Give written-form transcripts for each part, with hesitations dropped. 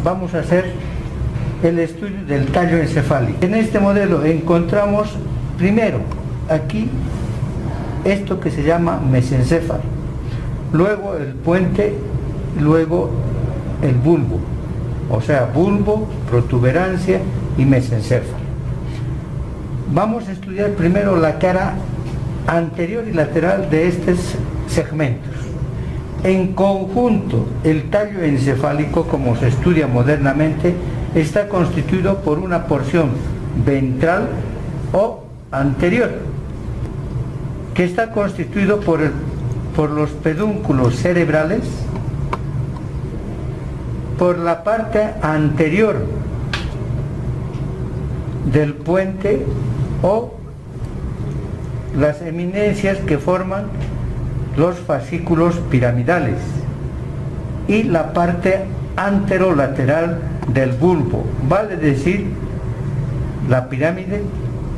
vamos a hacer el estudio del tallo encefálico. En este modelo encontramos primero aquí esto que se llama mesencéfalo, luego el puente, luego el bulbo, o sea, bulbo, protuberancia y mesencéfalo. Vamos a estudiar primero la cara anterior y lateral de estos segmentos. En conjunto, el tallo encefálico, como se estudia modernamente, está constituido por una porción ventral o anterior, que está constituido por los pedúnculos cerebrales, por la parte anterior del puente o las eminencias que forman los fascículos piramidales y la parte anterolateral del bulbo, vale decir la pirámide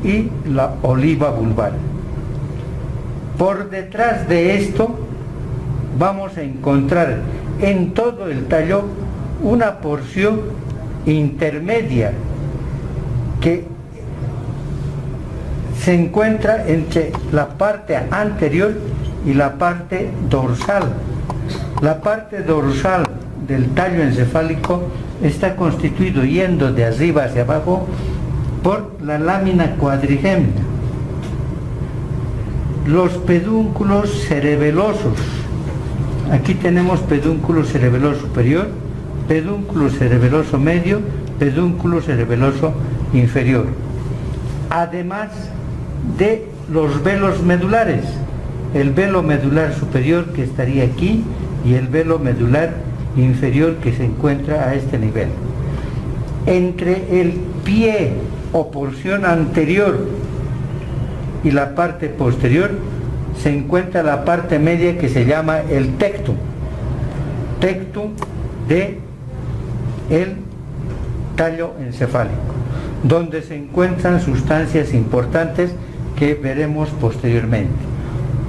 y la oliva vulvar. Por detrás de esto vamos a encontrar en todo el tallo una porción intermedia que se encuentra entre la parte anterior y la parte dorsal. La parte dorsal del tallo encefálico está constituido, yendo de arriba hacia abajo, por la lámina cuadrigémina. Los pedúnculos cerebelosos. Aquí tenemos pedúnculo cerebeloso superior, pedúnculo cerebeloso medio, pedúnculo cerebeloso inferior. Además de los velos medulares, el velo medular superior que estaría aquí y el velo medular inferior que se encuentra a este nivel. Entre el pie o porción anterior y la parte posterior se encuentra la parte media que se llama el tectum de el tallo encefálico, donde se encuentran sustancias importantes que veremos posteriormente.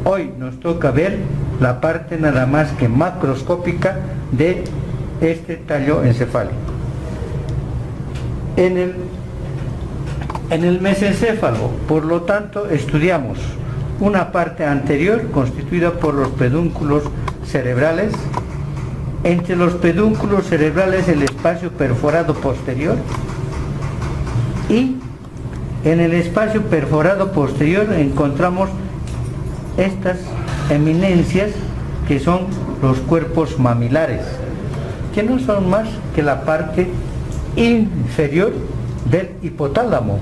Hoy nos toca ver la parte nada más que macroscópica de este tallo encefálico. En el mesencéfalo, por lo tanto, estudiamos una parte anterior constituida por los pedúnculos cerebrales, entre los pedúnculos cerebrales el espacio perforado posterior, y en el espacio perforado posterior encontramos estas eminencias que son los cuerpos mamilares, que no son más que la parte inferior del hipotálamo.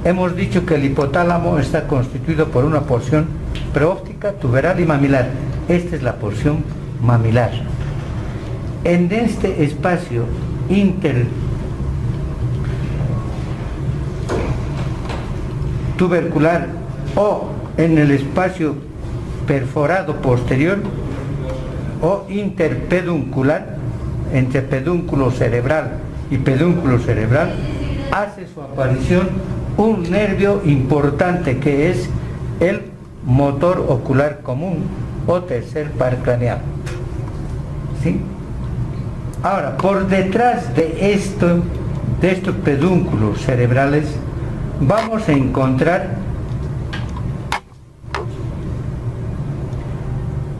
Hemos dicho que el hipotálamo está constituido por una porción preóptica, tuberal y mamilar. Esta es la porción mamilar. En este espacio intertubercular o en el espacio perforado posterior o interpeduncular, entre pedúnculo cerebral y pedúnculo cerebral, hace su aparición un nervio importante que es el motor ocular común o tercer par craneal. ¿Sí? Ahora, por detrás de estos pedúnculos cerebrales vamos a encontrar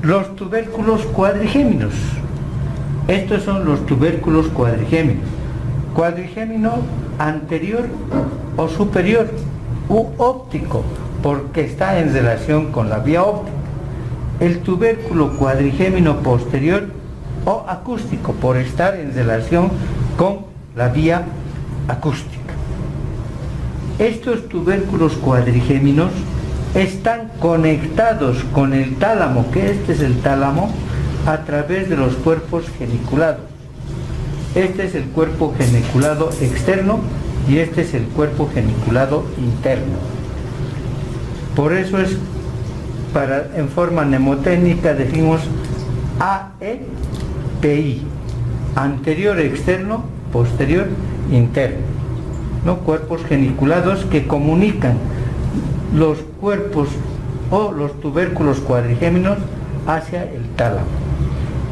los tubérculos cuadrigéminos. Estos son los tubérculos cuadrigéminos. Cuadrigémino anterior o superior u óptico, porque está en relación con la vía óptica. El tubérculo cuadrigémino posterior o acústico, por estar en relación con la vía acústica. Estos tubérculos cuadrigéminos están conectados con el tálamo, que este es el tálamo, a través de los cuerpos geniculados. Este es el cuerpo geniculado externo y este es el cuerpo geniculado interno. Por eso es, en forma mnemotécnica decimos AEPI, anterior externo, posterior interno, ¿no? Cuerpos geniculados que comunican los cuerpos o los tubérculos cuadrigéminos hacia el tálamo.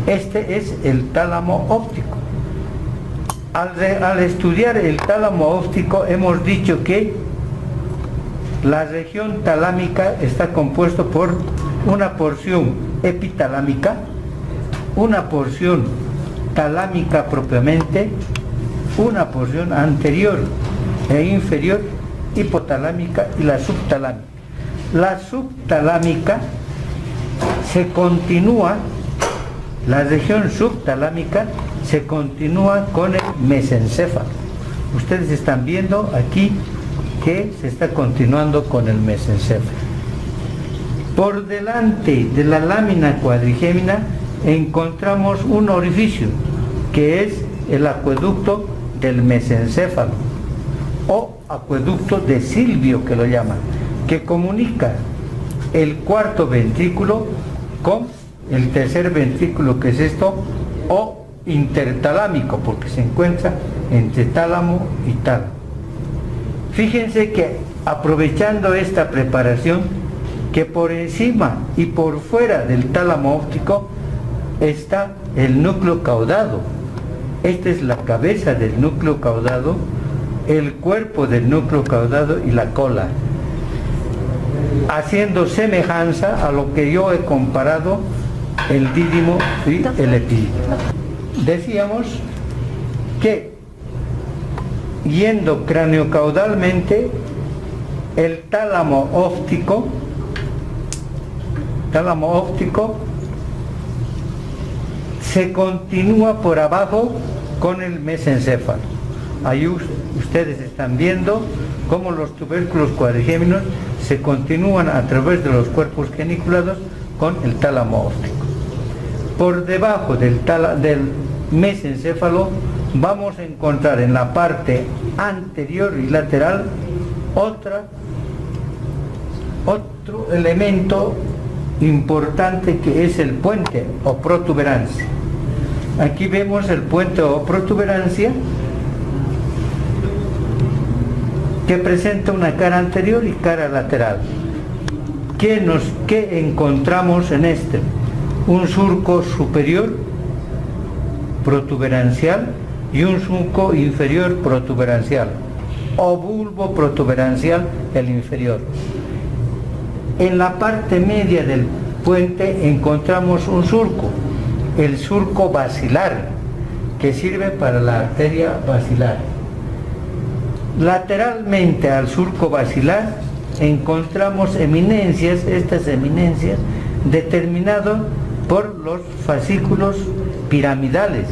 Este es el tálamo óptico. Al estudiar el tálamo óptico hemos dicho que la región talámica está compuesto por una porción epitalámica, una porción talámica propiamente, una porción anterior e inferior hipotalámica y la subtalámica. La subtalámica se continúa, la región subtalámica se continúa con el mesencéfalo. Ustedes están viendo aquí que se está continuando con el mesencéfalo. Por delante de la lámina cuadrigémina encontramos un orificio que es el acueducto del mesencéfalo o acueducto de Silvio, que lo llaman, que comunica el cuarto ventrículo con el tercer ventrículo, que es esto, o intertalámico, porque se encuentra entre tálamo y tálamo. Fíjense que, aprovechando esta preparación, que por encima y por fuera del tálamo óptico está el núcleo caudado. Esta es la cabeza del núcleo caudado, el cuerpo del núcleo caudado y la cola, haciendo semejanza a lo que yo he comparado el dídimo y el epídimo. Decíamos que yendo craneocaudalmente, el tálamo óptico se continúa por abajo con el mesencéfalo. Ahí ustedes están viendo cómo los tubérculos cuadrigéminos se continúan a través de los cuerpos geniculados con el tálamo óptico. Por debajo del mesencéfalo vamos a encontrar en la parte anterior y lateral otro elemento importante, que es el puente o protuberancia. Aquí vemos el puente o protuberancia, que presenta una cara anterior y cara lateral. ¿Qué encontramos en este? Un surco superior protuberancial y un surco inferior protuberancial, o bulbo protuberancial el inferior. En la parte media del puente encontramos un surco, el surco basilar, que sirve para la arteria basilar. Lateralmente al surco basilar encontramos eminencias, estas eminencias determinadas por los fascículos piramidales,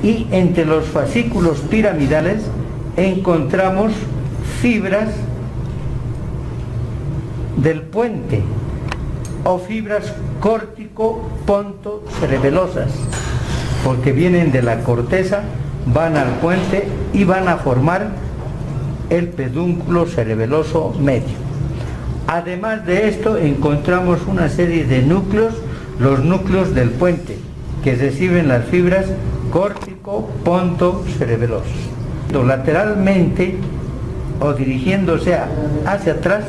y entre los fascículos piramidales encontramos fibras del puente o fibras córtico-ponto-cerebelosas, porque vienen de la corteza, van al puente y van a formar el pedúnculo cerebeloso medio. Además de esto encontramos una serie de núcleos, los núcleos del puente, que reciben las fibras córtico-ponto-cerebelosas. Lateralmente o dirigiéndose hacia atrás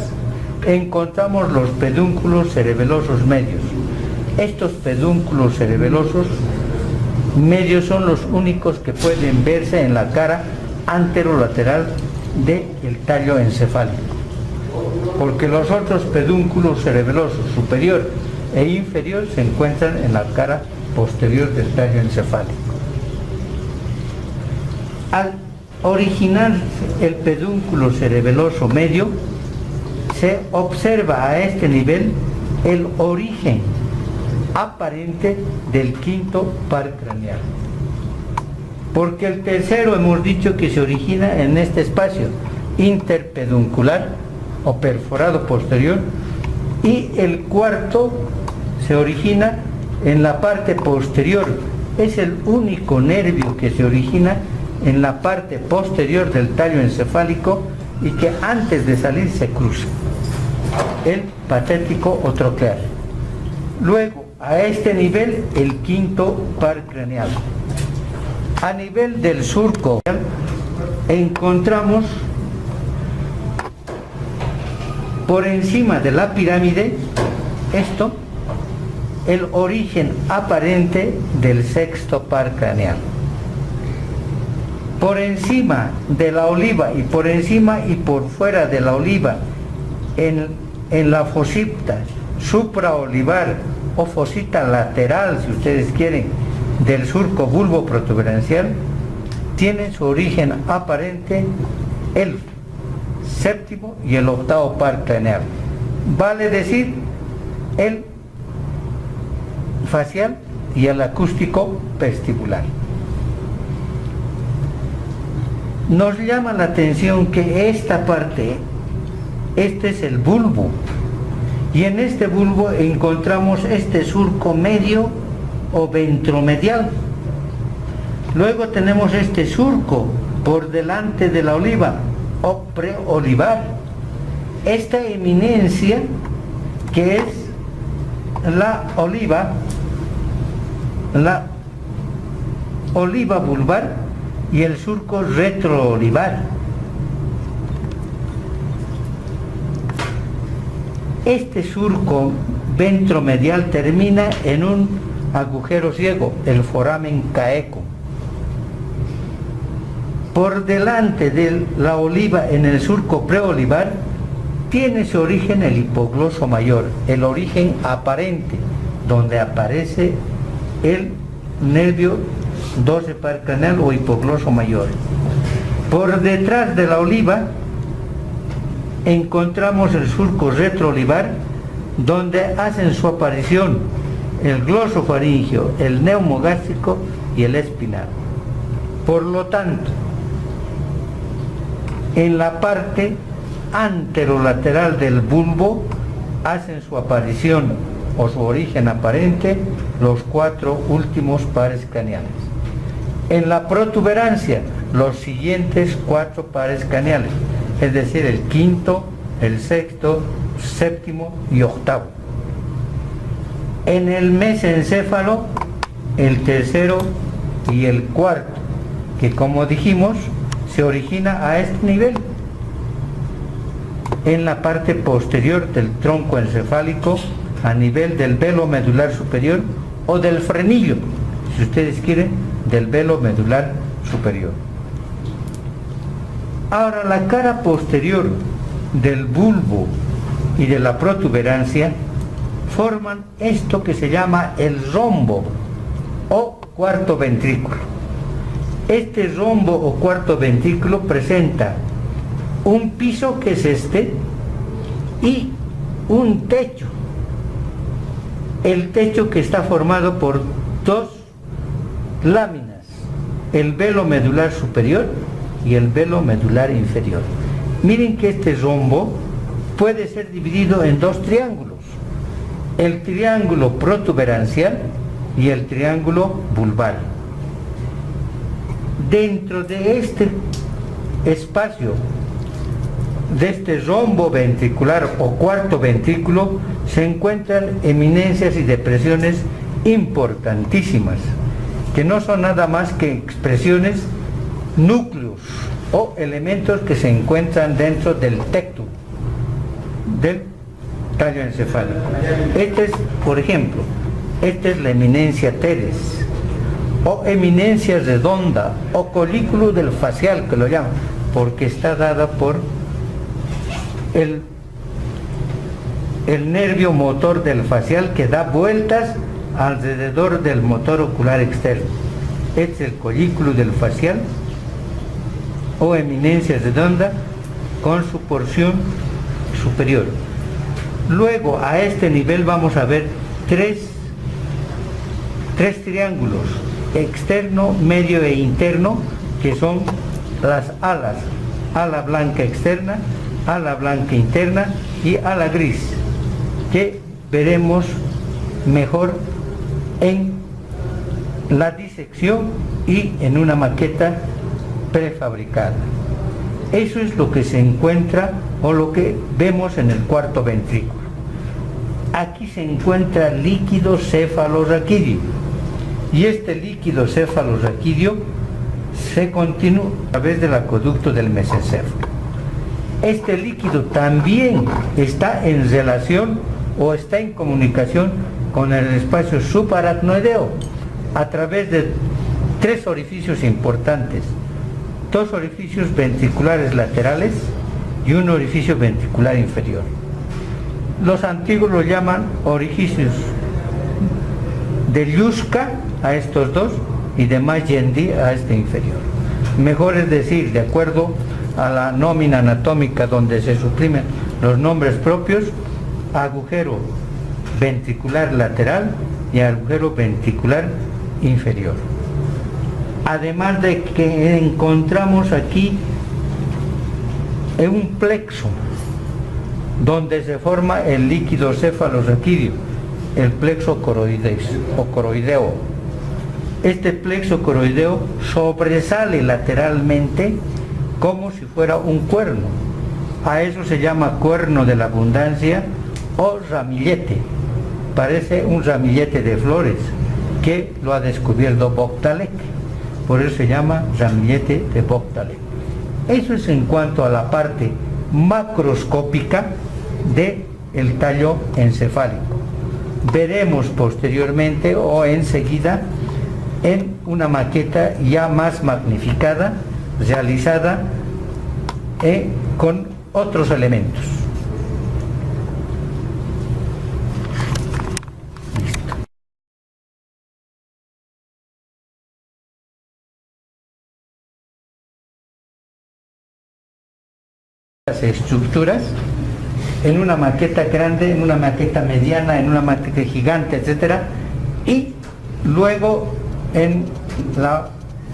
encontramos los pedúnculos cerebelosos medios. Estos pedúnculos cerebelosos medios son los únicos que pueden verse en la cara anterolateral del tallo encefálico, porque los otros pedúnculos cerebelosos superior e inferior se encuentran en la cara posterior del tallo encefálico. Al originarse el pedúnculo cerebeloso medio, se observa a este nivel el origen aparente del quinto par craneal, porque el tercero hemos dicho que se origina en este espacio interpeduncular o perforado posterior, y el cuarto se origina en la parte posterior. Es el único nervio que se origina en la parte posterior del tallo encefálico y que antes de salir se cruza, el patético o troclear. Luego, a este nivel, el quinto par craneal. A nivel del surco encontramos por encima de la pirámide el origen aparente del sexto par craneal. por encima de la oliva y por encima y por fuera de la oliva, en la fosita supraolivar o fosita lateral, si ustedes quieren, del surco bulbo protuberancial, tiene su origen aparente el séptimo y el octavo par craneal, vale decir el facial y el acústico vestibular. Nos llama la atención que esta parte, este es el bulbo, y en este bulbo encontramos este surco medio o ventromedial. Luego tenemos este surco por delante de la oliva o preolivar. Esta eminencia que es la oliva vulvar y el surco retroolivar. Este surco ventromedial termina en un agujero ciego, el foramen caeco. Por delante de la oliva en el surco preolivar tiene su origen el hipogloso mayor, el origen aparente, donde aparece el nervio 12 par craneal o hipogloso mayor. Por detrás de la oliva encontramos el surco retroolivar, donde hacen su aparición el glosofaringeo, el neumogástrico y el espinal. Por lo tanto, en la parte anterolateral del bulbo hacen su aparición o su origen aparente los 4 últimos pares craneales. En la protuberancia, los siguientes 4 pares craneales, es decir, el quinto, el sexto, séptimo y octavo. En el mesencéfalo, el tercero y el cuarto, que como dijimos, se origina a este nivel. En la parte posterior del tronco encefálico, a nivel del velo medular superior o del frenillo, si ustedes quieren, del velo medular superior. Ahora, la cara posterior del bulbo y de la protuberancia forman esto que se llama el rombo o cuarto ventrículo. Este rombo o cuarto ventrículo presenta un piso, que es este, y un techo. El techo que está formado por 2 láminas, el velo medular superior y el velo medular inferior. Miren que este rombo puede ser dividido en 2 triángulos, el triángulo protuberancial y el triángulo vulvar. Dentro de este espacio, de este rombo ventricular o cuarto ventrículo, se encuentran eminencias y depresiones importantísimas, que no son nada más que expresiones, núcleos o elementos que se encuentran dentro del tecto del tallo encefálico. Este es, por ejemplo, esta es la eminencia teres o eminencia redonda o colículo del facial, que lo llaman, porque está dada por el nervio motor del facial, que da vueltas alrededor del motor ocular externo. Este es el colículo del facial o eminencia redonda con su porción superior. Luego, a este nivel vamos a ver tres triángulos, externo, medio e interno, que son las alas: ala blanca externa, ala blanca interna y ala gris, que veremos mejor en la disección y en una maqueta prefabricada. Eso es lo que se encuentra o lo que vemos en el cuarto ventrículo. Aquí se encuentra líquido cefalorraquídeo, y este líquido cefalorraquídeo se continúa a través del acueducto del mesencéfalo. Este líquido también está en relación o está en comunicación con el espacio subaracnoideo a través de 3 orificios importantes: 2 orificios ventriculares laterales y un orificio ventricular inferior. Los antiguos lo llaman orificios de Lluska a estos dos y de Mayendi a este inferior. Mejor es decir, de acuerdo a la nómina anatómica donde se suprimen los nombres propios, agujero ventricular lateral y agujero ventricular inferior. Además de que encontramos aquí un plexo donde se forma el líquido cefalorraquídeo, el plexo coroideo. Este plexo coroideo sobresale lateralmente como si fuera un cuerno. A eso se llama cuerno de la abundancia o ramillete. Parece un ramillete de flores que lo ha descubierto Bogdalek. Por eso se llama ramillete de Bogdalek. Eso es en cuanto a la parte macroscópica del tallo encefálico. Veremos posteriormente o enseguida en una maqueta ya más magnificada, realizada con otros elementos. Las estructuras en una maqueta grande, en una maqueta mediana, en una maqueta gigante, etcétera, y luego en la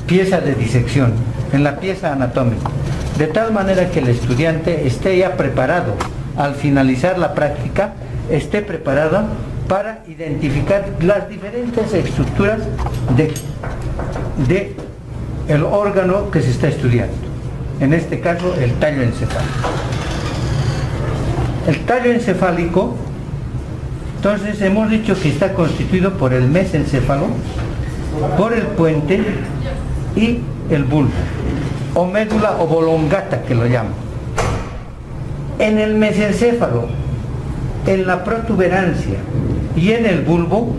pieza de disección, en la pieza anatómica, de tal manera que el estudiante esté ya preparado, al finalizar la práctica, esté preparado para identificar las diferentes estructuras de el órgano que se está estudiando, en este caso el tallo encefálico. El tallo encefálico, entonces hemos dicho que está constituido por el mesencéfalo, por el puente y el bulbo, o médula oblongata que lo llaman. En el mesencéfalo, en la protuberancia y en el bulbo,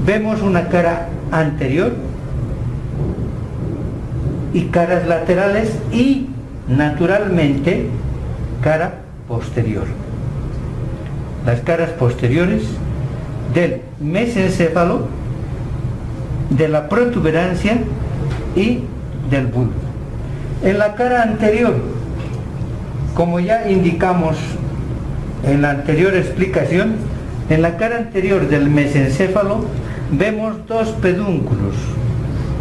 vemos una cara anterior y caras laterales y, naturalmente, cara posterior. Las caras posteriores del mesencéfalo, de la protuberancia y del bulbo. En la cara anterior, como ya indicamos en la anterior explicación, en la cara anterior del mesencéfalo vemos 2 pedúnculos,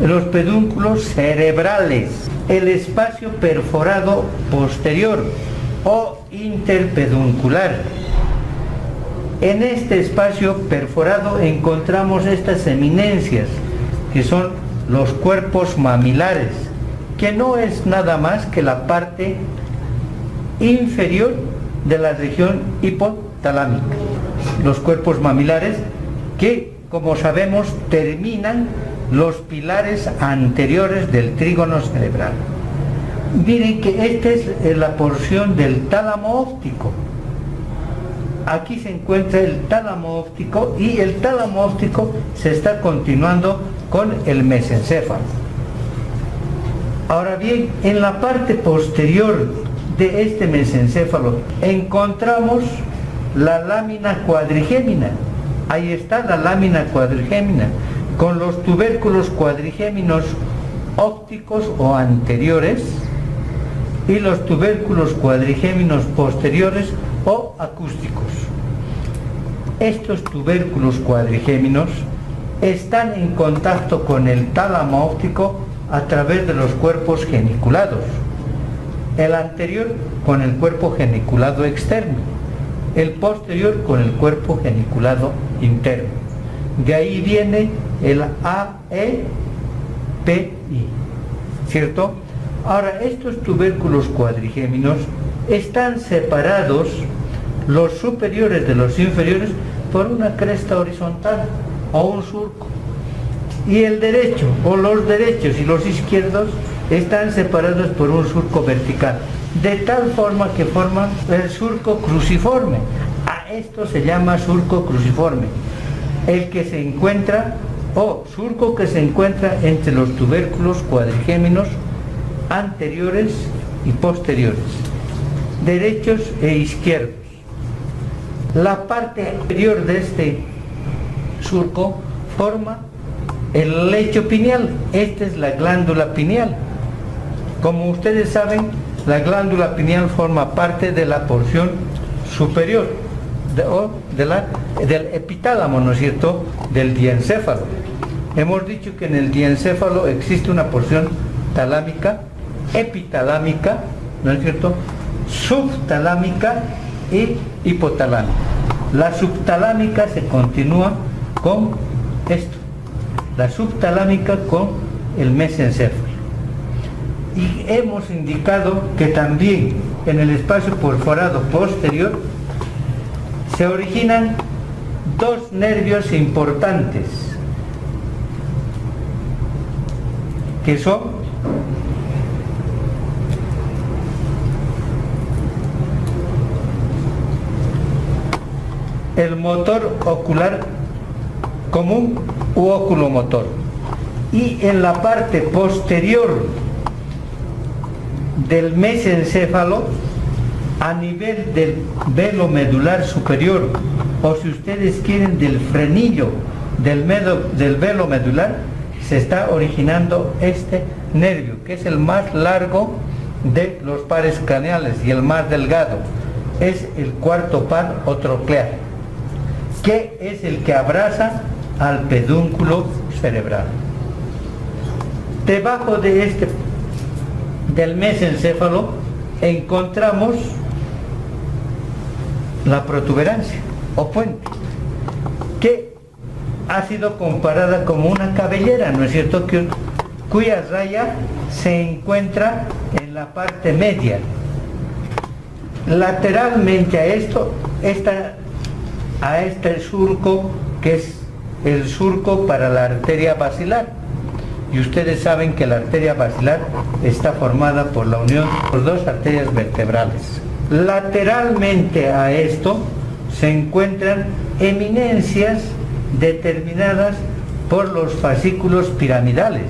los pedúnculos cerebrales, el espacio perforado posterior o interpeduncular. En este espacio perforado encontramos estas eminencias, que son los cuerpos mamilares, que no es nada más que la parte inferior de la región hipotalámica. Los cuerpos mamilares que, como sabemos, terminan los pilares anteriores del trígono cerebral. Miren que esta es la porción del tálamo óptico. Aquí se encuentra el tálamo óptico y el tálamo óptico se está continuando con el mesencéfalo. Ahora bien, en la parte posterior de este mesencéfalo encontramos la lámina cuadrigémina. Ahí está la lámina cuadrigémina con los tubérculos cuadrigéminos ópticos o anteriores y los tubérculos cuadrigéminos posteriores o acústicos. Estos tubérculos cuadrigéminos están en contacto con el tálamo óptico a través de los cuerpos geniculados. El anterior con el cuerpo geniculado externo, el posterior con el cuerpo geniculado interno. De ahí viene el AEPI, ¿cierto? Ahora, estos tubérculos cuadrigéminos están separados, los superiores de los inferiores, por una cresta horizontal o un surco. Y el derecho, o los derechos y los izquierdos, están separados por un surco vertical, de tal forma que forman el surco cruciforme. A esto se llama surco cruciforme, el que se encuentra, o surco que se encuentra entre los tubérculos cuadrigéminos anteriores y posteriores, derechos e izquierdos. La parte anterior de este surco forma el lecho pineal. Esta es la glándula pineal. Como ustedes saben, la glándula pineal forma parte de la porción superior del epitálamo, ¿no es cierto?, del diencéfalo. Hemos dicho que en el diencéfalo existe una porción talámica, epitalámica, ¿no es cierto?, subtalámica y hipotalámica. La subtalámica se continúa con esto, la subtalámica con el mesencéfalo. Y hemos indicado que también en el espacio perforado posterior se originan dos nervios importantes, que son el motor ocular común u oculomotor, y en la parte posterior del mesencéfalo, a nivel del velo medular superior, o si ustedes quieren del frenillo del velo medular, se está originando este nervio, que es el más largo de los pares craneales y el más delgado. Es el cuarto par o troclear, que es el que abraza al pedúnculo cerebral. Debajo de del mesencéfalo encontramos la protuberancia o puente, que ha sido comparada como una cabellera, ¿no es cierto?, cuya raya se encuentra en la parte media. Lateralmente a esto a este surco, que es el surco para la arteria basilar, y ustedes saben que la arteria basilar está formada por la unión de dos arterias vertebrales. Lateralmente a esto se encuentran eminencias determinadas por los fascículos piramidales,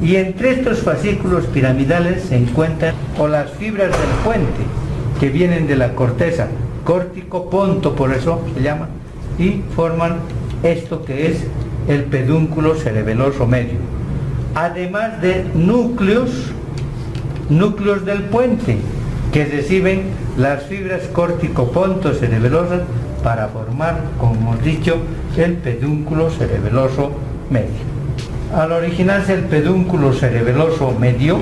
y entre estos fascículos piramidales se encuentran las fibras del puente, que vienen de la corteza córtico-ponto, por eso se llama, y forman esto que es el pedúnculo cerebeloso medio, además de núcleos del puente, que reciben las fibras córtico-ponto cerebelosas para formar, como hemos dicho, el pedúnculo cerebeloso medio. Al originarse el pedúnculo cerebeloso medio,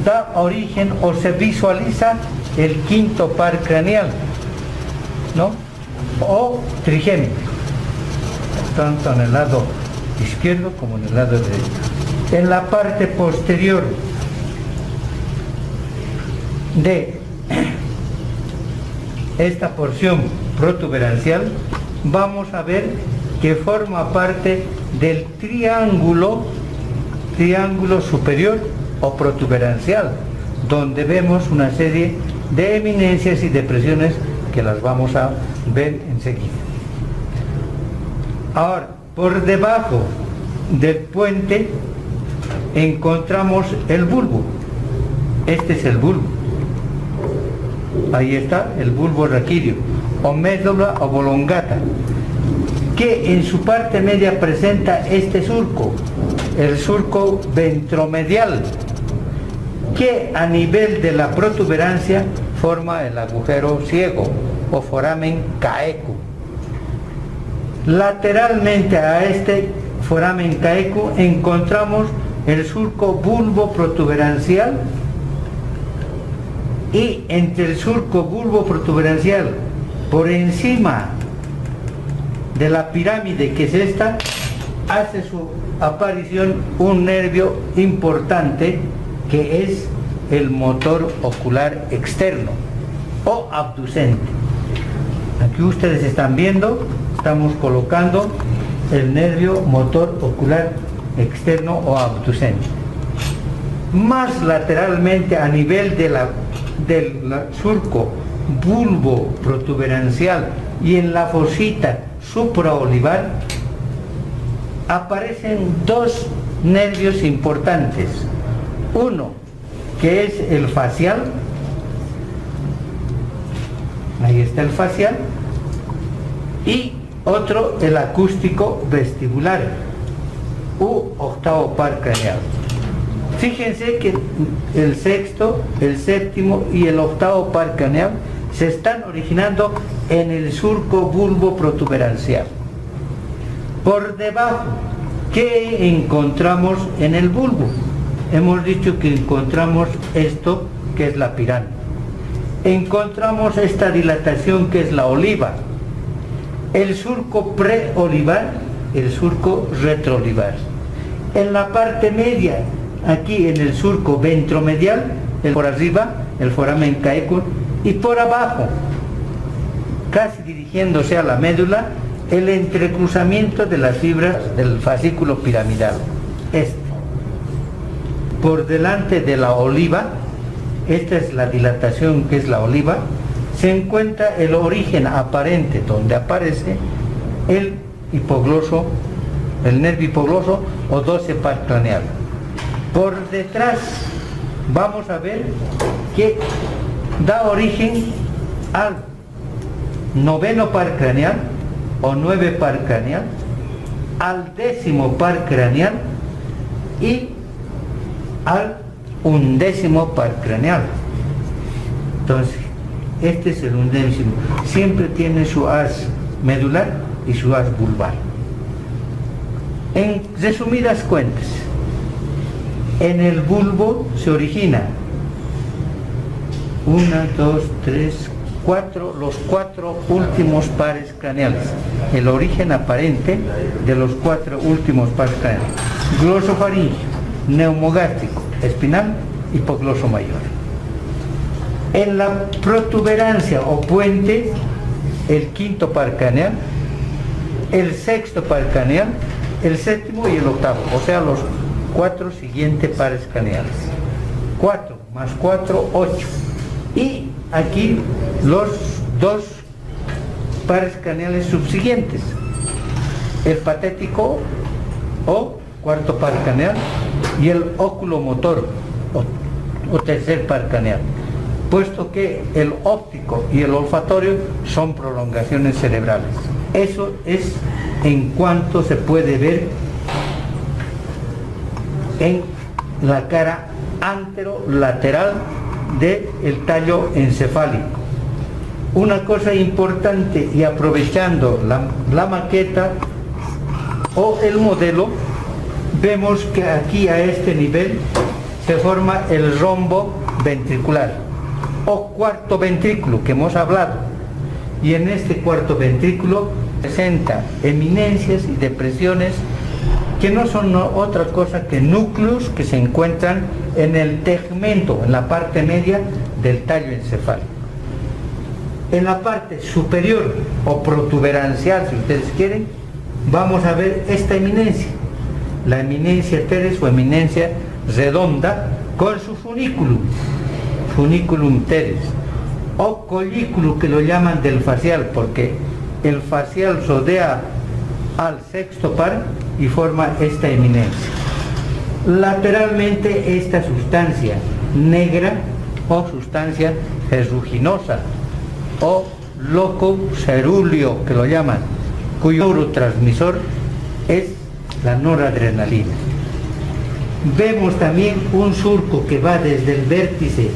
da origen o se visualiza el quinto par craneal, ¿no?, o trigémino, tanto en el lado izquierdo como en el lado derecho. En la parte posterior de esta porción protuberancial vamos a ver que forma parte del triángulo superior o protuberancial, donde vemos una serie de eminencias y depresiones que las vamos a ver enseguida. Ahora, por debajo del puente encontramos el bulbo. Este es el bulbo. Ahí está el bulbo raquídeo o médula oblongata, que en su parte media presenta este surco, el surco ventromedial, que a nivel de la protuberancia forma el agujero ciego o foramen caeco. Lateralmente a este foramen caeco encontramos el surco bulbo protuberancial, y entre el surco bulbo protuberancial, por encima de la pirámide que es esta, hace su aparición un nervio importante, que es el motor ocular externo o abducente. Aquí ustedes están viendo, estamos colocando el nervio motor ocular externo o abducente. Más lateralmente, a nivel del surco bulbo protuberancial y en la fosita supraolivar, aparecen dos nervios importantes. Uno, que es el facial. Ahí está el facial. Y otro, el acústico vestibular u octavo par craneal. Fíjense que el sexto, el séptimo y el octavo par craneal se están originando en el surco bulbo protuberancial. Por debajo, ¿qué encontramos en el bulbo? Hemos dicho que encontramos esto, que es la pirámide. Encontramos esta dilatación, que es la oliva. El surco preolivar, el surco retroolivar. En la parte media, aquí en el surco ventromedial, por arriba, el foramen caecum, y por abajo, casi dirigiéndose a la médula, el entrecruzamiento de las fibras del fascículo piramidal. Por delante de la oliva, esta es la dilatación, que es la oliva, se encuentra el origen aparente, donde aparece el hipogloso, el nervio hipogloso o 12 par craneal. Por detrás vamos a ver que da origen al noveno par craneal o 9 par craneal, al 10º par craneal y al 11º par craneal. Entonces, este es el 11º. Siempre tiene su haz medular y su haz vulvar. En resumidas cuentas, en el bulbo se origina 1, 2, 3, 4, los 4 últimos pares craneales. El origen aparente de los 4 últimos pares craneales: glosofaringio, neumogástrico, espinal, hipogloso mayor. En la protuberancia o puente, el 5º par craneal, el 6º par craneal, el 7º y el 8º, o sea, los 4 siguientes pares craneales. 4 más 4, 8. Y aquí los 2 pares craneales subsiguientes: el patético o 4º par craneal y el oculomotor o 3er par craneal, puesto que el óptico y el olfatorio son prolongaciones cerebrales. Eso es en cuanto se puede ver en la cara anterolateral del tallo encefálico. Una cosa importante, y aprovechando la maqueta o el modelo, vemos que aquí a este nivel se forma el rombo ventricular o cuarto ventrículo que hemos hablado, y en este cuarto ventrículo presenta eminencias y depresiones que no son otra cosa que núcleos que se encuentran en el tegmento, en la parte media del tallo encefálico. En la parte superior o protuberancial, si ustedes quieren, vamos a ver esta eminencia, la eminencia teres o eminencia redonda con su funiculum teres, o collículo, que lo llaman del facial, porque el facial rodea al 6º par y forma esta eminencia. Lateralmente, esta sustancia negra o sustancia ferruginosa o loco cerúleo, que lo llaman, cuyo neurotransmisor es la noradrenalina. Vemos también un surco que va desde el vértice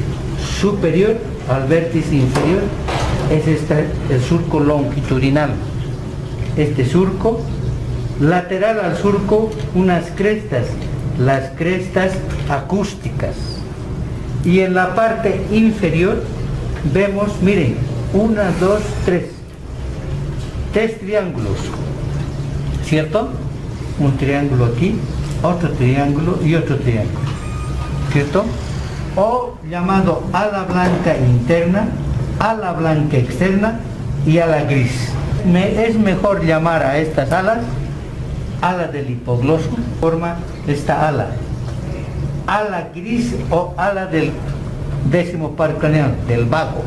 superior al vértice inferior, es el surco longitudinal. Este surco, lateral al surco, unas crestas, las crestas acústicas, y en la parte inferior vemos, miren, 1, 2, 3 triángulos, ¿cierto? Un triángulo aquí, otro triángulo y otro triángulo, ¿cierto? O llamado ala blanca interna, ala blanca externa y ala gris. Es mejor llamar a estas alas ala del hipogloso, forma esta ala gris o ala del 10º par craneal, del vago,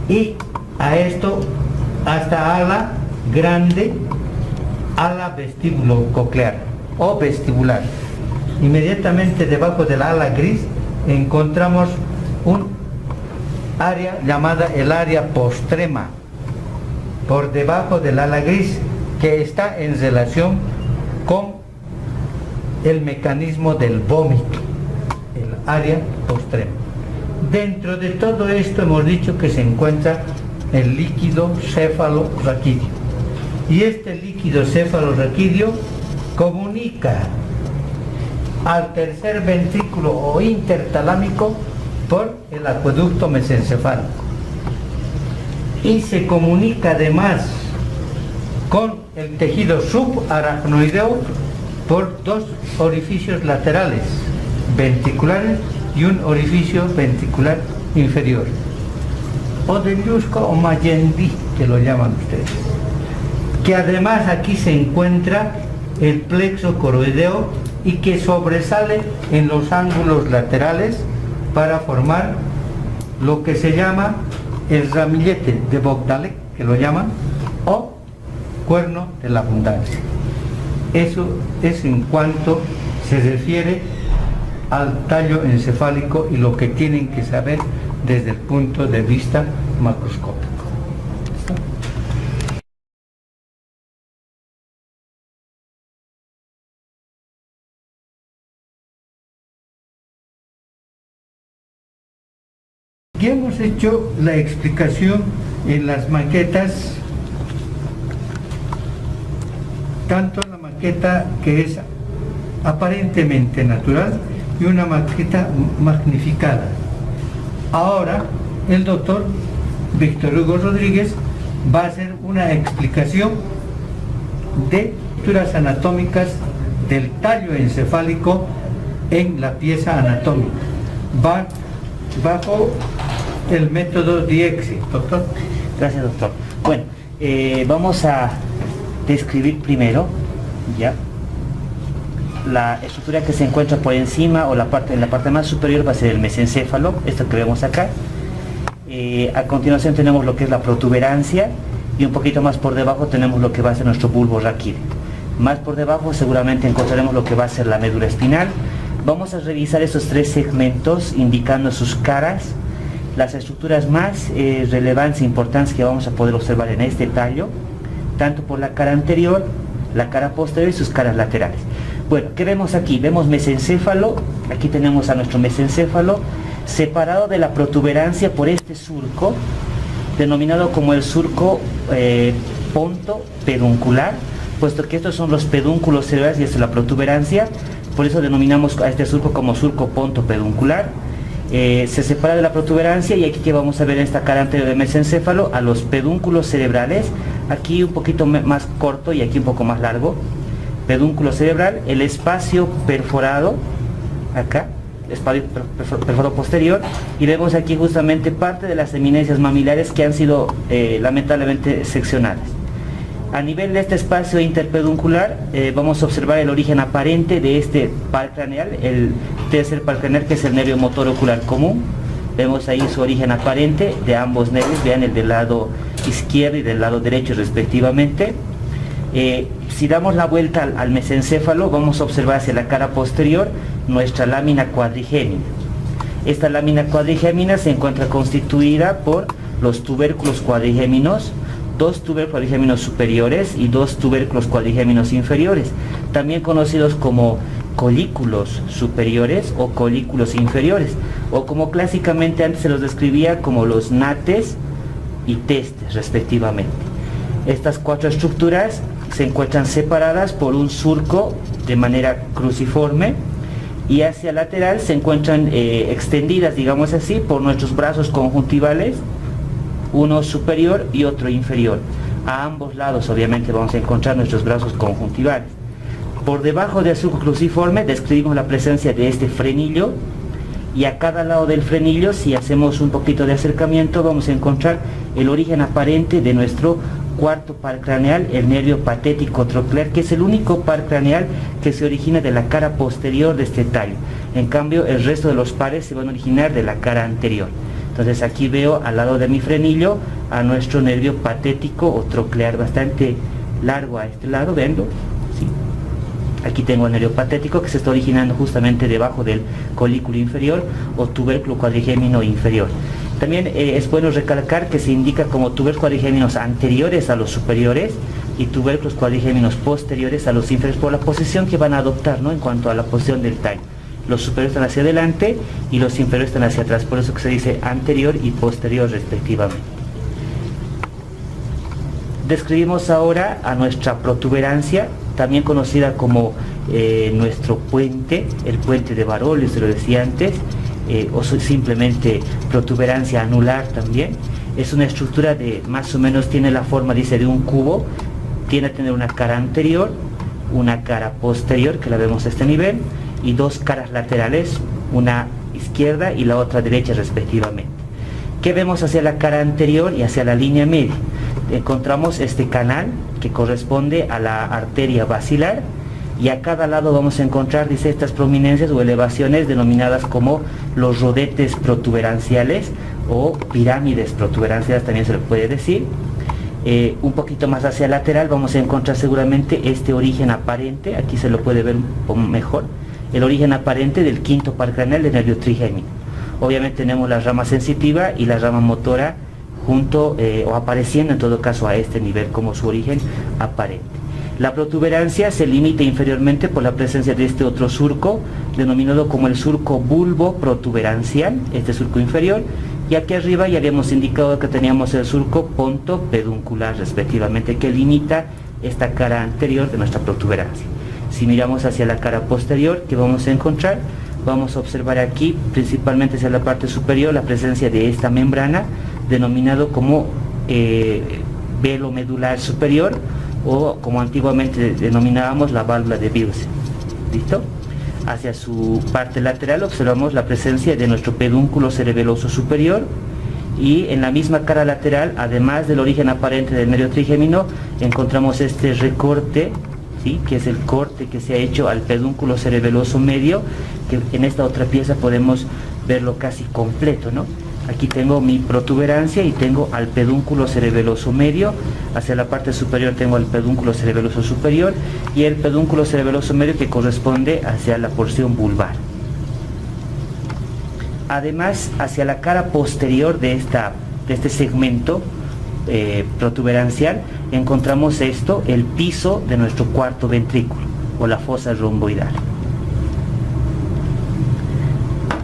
y a esto hasta ala grande, ala vestíbulo coclear. o vestibular. Inmediatamente debajo del ala gris encontramos un área llamada el área postrema, por debajo del ala gris, que está en relación con el mecanismo del vómito, el área postrema. Dentro de todo esto hemos dicho que se encuentra el líquido cefalorraquídeo, y este líquido cefalorraquídeo comunica al tercer ventrículo o intertalámico por el acueducto mesencefálico, y se comunica además con el tejido subaracnoideo por dos orificios laterales ventriculares y un orificio ventricular inferior, o de Lusco o Mayendi, que lo llaman ustedes, que además aquí se encuentra el plexo coroideo y que sobresale en los ángulos laterales para formar lo que se llama el ramillete de Bogdalek, que lo llaman, o cuerno de la abundancia. Eso es en cuanto se refiere al tallo encefálico y lo que tienen que saber desde el punto de vista macroscópico. Ya hemos hecho la explicación en las maquetas, tanto la maqueta que es aparentemente natural y una maqueta magnificada. Ahora el doctor Víctor Hugo Rodríguez va a hacer una explicación de estructuras anatómicas del tallo encefálico en la pieza anatómica, bajo el método DIEXI. Doctor. Gracias, doctor. Bueno, vamos a describir primero ya la estructura que se encuentra por encima, o en la parte más superior va a ser el mesencéfalo, esto que vemos acá. A continuación tenemos lo que es la protuberancia, y un poquito más por debajo tenemos lo que va a ser nuestro bulbo raquídeo. Más por debajo seguramente encontraremos lo que va a ser la médula espinal. Vamos a revisar esos tres segmentos indicando sus caras, las estructuras más relevantes e importantes que vamos a poder observar en este tallo, tanto por la cara anterior, la cara posterior y sus caras laterales. Bueno, ¿qué vemos aquí? Vemos mesencéfalo, aquí tenemos a nuestro mesencéfalo separado de la protuberancia por este surco, denominado como el surco ponto peduncular, puesto que estos son los pedúnculos cerebrales y esta es la protuberancia, por eso denominamos a este surco como surco ponto peduncular. Se separa de la protuberancia, y aquí que vamos a ver en esta cara anterior del mesencéfalo a los pedúnculos cerebrales, aquí un poquito más corto y aquí un poco más largo, pedúnculo cerebral, el espacio perforado, acá, espacio perforado posterior, y vemos aquí justamente parte de las eminencias mamilares que han sido lamentablemente seccionadas. A nivel de este espacio interpeduncular vamos a observar el origen aparente de este par craneal, el tercer par craneal, que es el nervio motor ocular común. Vemos ahí su origen aparente de ambos nervios, vean el del lado izquierdo y del lado derecho respectivamente. Si damos la vuelta al mesencéfalo, vamos a observar hacia la cara posterior nuestra lámina cuadrigémina. Esta lámina cuadrigémina se encuentra constituida por los tubérculos cuadrigéminos, dos tubérculos cuadrigéminos superiores y dos tubérculos cuadrigéminos inferiores, también conocidos como colículos superiores o colículos inferiores, o como clásicamente antes se los describía como los nates y testes respectivamente. Estas cuatro estructuras se encuentran separadas por un surco de manera cruciforme, y hacia lateral se encuentran extendidas, digamos así, por nuestros brazos conjuntivales, uno superior y otro inferior. A ambos lados obviamente vamos a encontrar nuestros brazos conjuntivales. Por debajo del surco cruciforme describimos la presencia de este frenillo, y a cada lado del frenillo, si hacemos un poquito de acercamiento, vamos a encontrar el origen aparente de nuestro cuarto par craneal, el nervio patético troclear, que es el único par craneal que se origina de la cara posterior de este tallo. En cambio, el resto de los pares se van a originar de la cara anterior. Entonces aquí veo al lado de mi frenillo a nuestro nervio patético o troclear, bastante largo a este lado, ¿venlo? Sí. Aquí tengo el nervio patético que se está originando justamente debajo del colículo inferior o tubérculo cuadrigémino inferior. También es bueno recalcar que se indica como tubérculos cuadrigéminos anteriores a los superiores y tubérculos cuadrigéminos posteriores a los inferiores por la posición que van a adoptar, ¿no?, en cuanto a la posición del tallo. Los superiores están hacia adelante y los inferiores están hacia atrás, por eso que se dice anterior y posterior respectivamente. Describimos ahora a nuestra protuberancia, también conocida como nuestro puente, el puente de Barolles, se lo decía antes, o simplemente protuberancia anular también. Es una estructura de más o menos, tiene la forma, dice, de un cubo, tiene a tener una cara anterior, una cara posterior, que la vemos a este nivel, y dos caras laterales, una izquierda y la otra derecha respectivamente. ¿Qué vemos hacia la cara anterior y hacia la línea media? Encontramos este canal que corresponde a la arteria basilar, y a cada lado vamos a encontrar, dice, estas prominencias o elevaciones denominadas como los rodetes protuberanciales o pirámides protuberanciales, también se le puede decir. Un poquito más hacia el lateral vamos a encontrar seguramente este origen aparente, aquí se lo puede ver un poco mejor, el origen aparente del quinto par craneal del nervio trigémino. Obviamente tenemos la rama sensitiva y la rama motora junto o apareciendo en todo caso a este nivel como su origen aparente. La protuberancia se limita inferiormente por la presencia de este otro surco, denominado como el surco bulbo protuberancial, este surco inferior, y aquí arriba ya habíamos indicado que teníamos el surco ponto peduncular respectivamente, que limita esta cara anterior de nuestra protuberancia. Si miramos hacia la cara posterior, ¿qué vamos a encontrar? Vamos a observar aquí, principalmente hacia la parte superior, la presencia de esta membrana, denominado como velo medular superior, o como antiguamente denominábamos la válvula de Bilsen. ¿Listo? Hacia su parte lateral observamos la presencia de nuestro pedúnculo cerebeloso superior, y en la misma cara lateral, además del origen aparente del nervio trigémino, encontramos este recorte, ¿sí?, que es el corte que se ha hecho al pedúnculo cerebeloso medio, que en esta otra pieza podemos verlo casi completo, ¿no? Aquí tengo mi protuberancia y tengo al pedúnculo cerebeloso medio. Hacia la parte superior tengo el pedúnculo cerebeloso superior y el pedúnculo cerebeloso medio que corresponde hacia la porción vulvar. Además, hacia la cara posterior de este segmento protuberancial encontramos esto, el piso de nuestro cuarto ventrículo o la fosa romboidal.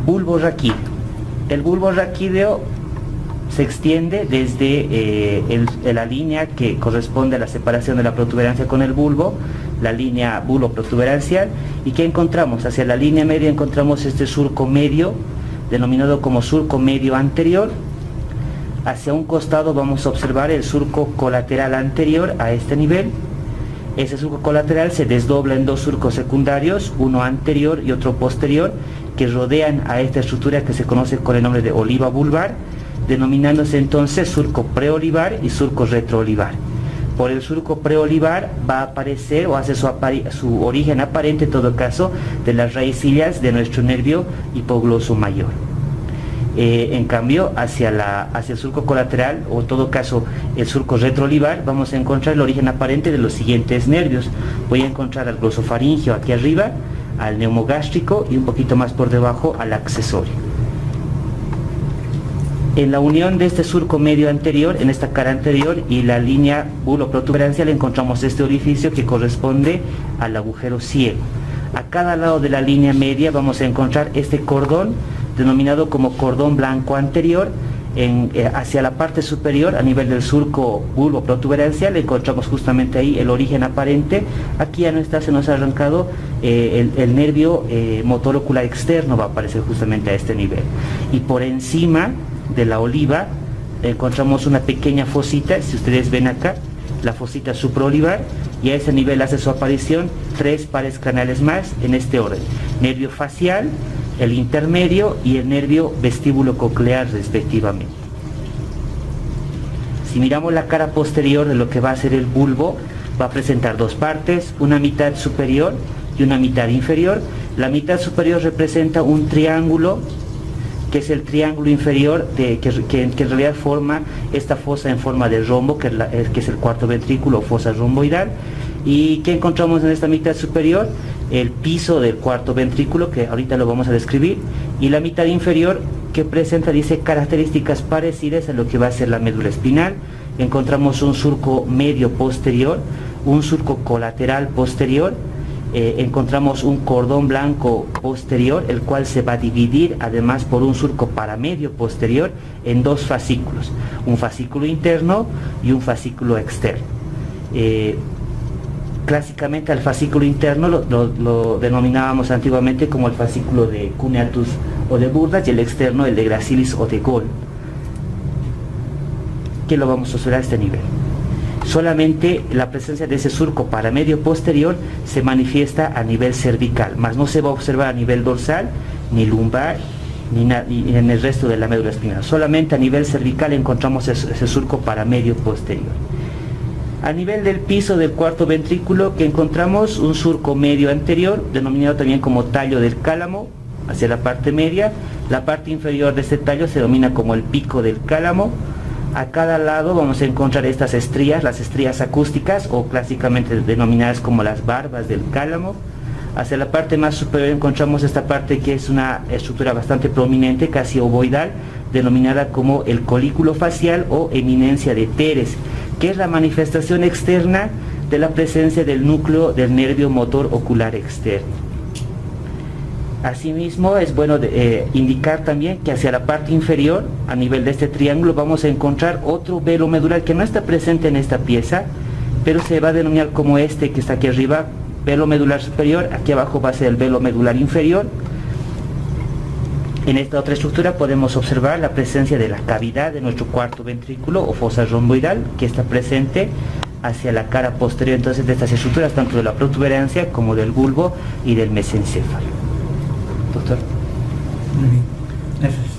Bulbo raquídeo. El bulbo raquídeo se extiende desde la línea que corresponde a la separación de la protuberancia con el bulbo, la línea bulbo protuberancial, y que encontramos hacia la línea media encontramos este surco medio, denominado como surco medio anterior. Hacia un costado vamos a observar el surco colateral anterior a este nivel. Ese surco colateral se desdobla en dos surcos secundarios, uno anterior y otro posterior, que rodean a esta estructura que se conoce con el nombre de oliva vulvar, denominándose entonces surco preolivar y surco retroolivar. Por el surco preolivar va a aparecer o hace su origen aparente en todo caso de las raicillas de nuestro nervio hipogloso mayor. En cambio hacia el surco colateral o en todo caso el surco retroolivar vamos a encontrar el origen aparente de los siguientes nervios. Voy a encontrar al glosofaringeo aquí arriba, al neumogástrico y un poquito más por debajo al accesorio. En la unión de este surco medio anterior, en esta cara anterior y la línea buloprotuberancial encontramos este orificio que corresponde al agujero ciego. A cada lado de la línea media vamos a encontrar este cordón denominado como cordón blanco anterior. Hacia la parte superior, a nivel del surco bulboprotuberancial, encontramos justamente ahí el origen aparente. Aquí ya no está, se nos ha arrancado el nervio motor ocular externo, va a aparecer justamente a este nivel. Y por encima de la oliva encontramos una pequeña fosita, si ustedes ven acá, la fosita supraolivar, y a ese nivel hace su aparición tres pares craneales más en este orden: nervio facial, el intermedio y el nervio vestíbulo coclear respectivamente. Si miramos la cara posterior de lo que va a ser el bulbo, va a presentar dos partes, una mitad superior y una mitad inferior. La mitad superior representa un triángulo, que es el triángulo inferior que en realidad forma esta fosa en forma de rombo, que es el cuarto ventrículo o fosa romboidal. ¿Y qué encontramos en esta mitad superior? el piso del cuarto ventrículo, que ahorita lo vamos a describir, y la mitad inferior, que presenta, dice, características parecidas a lo que va a ser la médula espinal. Encontramos un surco medio posterior, un surco colateral posterior, encontramos un cordón blanco posterior, el cual se va a dividir además por un surco paramedio posterior en dos fascículos, un fascículo interno y un fascículo externo. Clásicamente al fascículo interno lo denominábamos antiguamente como el fascículo de Cuneatus o de Burdas, y el externo el de Gracilis o de Gall, que lo vamos a observar a este nivel. Solamente la presencia de ese surco paramedio posterior se manifiesta a nivel cervical, mas no se va a observar a nivel dorsal, ni lumbar, ni en el resto de la médula espinal. Solamente a nivel cervical encontramos ese surco paramedio posterior. A nivel del piso del cuarto ventrículo, que encontramos un surco medio anterior, denominado también como tallo del cálamo, hacia la parte media. La parte inferior de este tallo se denomina como el pico del cálamo. A cada lado vamos a encontrar estas estrías, las estrías acústicas, o clásicamente denominadas como las barbas del cálamo. Hacia la parte más superior encontramos esta parte, que es una estructura bastante prominente, casi ovoidal, denominada como el colículo facial o eminencia de Teres, que es la manifestación externa de la presencia del núcleo del nervio motor ocular externo. Asimismo, es bueno indicar también que hacia la parte inferior, a nivel de este triángulo, vamos a encontrar otro velo medular que no está presente en esta pieza, pero se va a denominar como este que está aquí arriba, velo medular superior. Aquí abajo va a ser el velo medular inferior. En esta otra estructura podemos observar la presencia de la cavidad de nuestro cuarto ventrículo o fosa romboidal, que está presente hacia la cara posterior entonces de estas estructuras, tanto de la protuberancia como del bulbo y del mesencéfalo. Doctor. Muy bien, gracias.